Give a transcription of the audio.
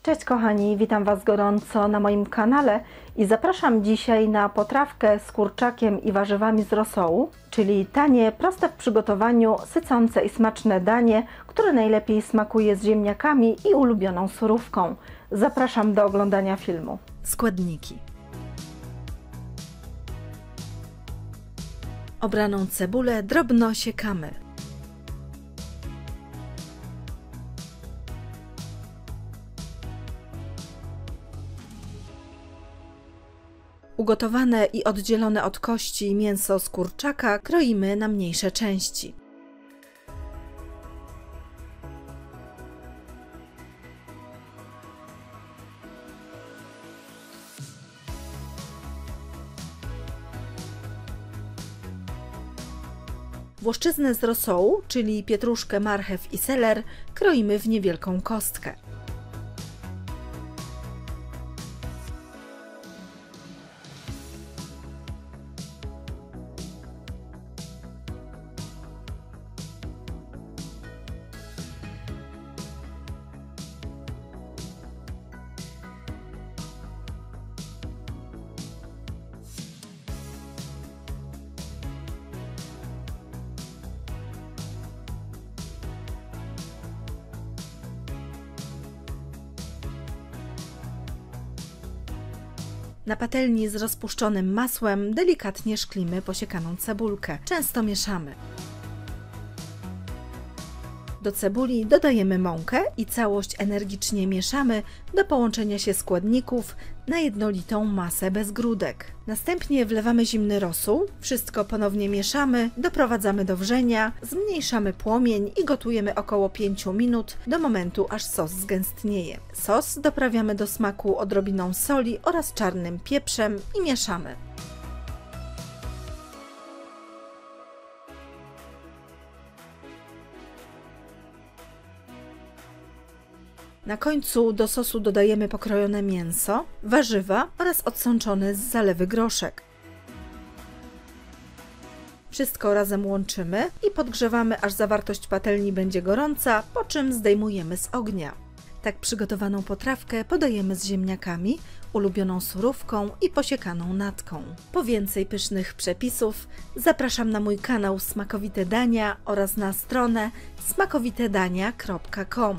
Cześć kochani, witam Was gorąco na moim kanale i zapraszam dzisiaj na potrawkę z kurczakiem i warzywami z rosołu, czyli tanie, proste w przygotowaniu, sycące i smaczne danie, które najlepiej smakuje z ziemniakami i ulubioną surówką. Zapraszam do oglądania filmu. Składniki: obraną cebulę drobno siekamy. Ugotowane i oddzielone od kości mięso z kurczaka kroimy na mniejsze części. Włoszczyznę z rosołu, czyli pietruszkę, marchew i seler, kroimy w niewielką kostkę. Na patelni z rozpuszczonym masłem delikatnie szklimy posiekaną cebulkę. Często mieszamy. Do cebuli dodajemy mąkę i całość energicznie mieszamy do połączenia się składników na jednolitą masę bez grudek. Następnie wlewamy zimny rosół, wszystko ponownie mieszamy, doprowadzamy do wrzenia, zmniejszamy płomień i gotujemy około 5 minut do momentu, aż sos zgęstnieje. Sos doprawiamy do smaku odrobiną soli oraz czarnym pieprzem i mieszamy. Na końcu do sosu dodajemy pokrojone mięso, warzywa oraz odsączony z zalewy groszek. Wszystko razem łączymy i podgrzewamy, aż zawartość patelni będzie gorąca, po czym zdejmujemy z ognia. Tak przygotowaną potrawkę podajemy z ziemniakami, ulubioną surówką i posiekaną natką. Po więcej pysznych przepisów zapraszam na mój kanał Smakowite Dania oraz na stronę smakowitedania.com.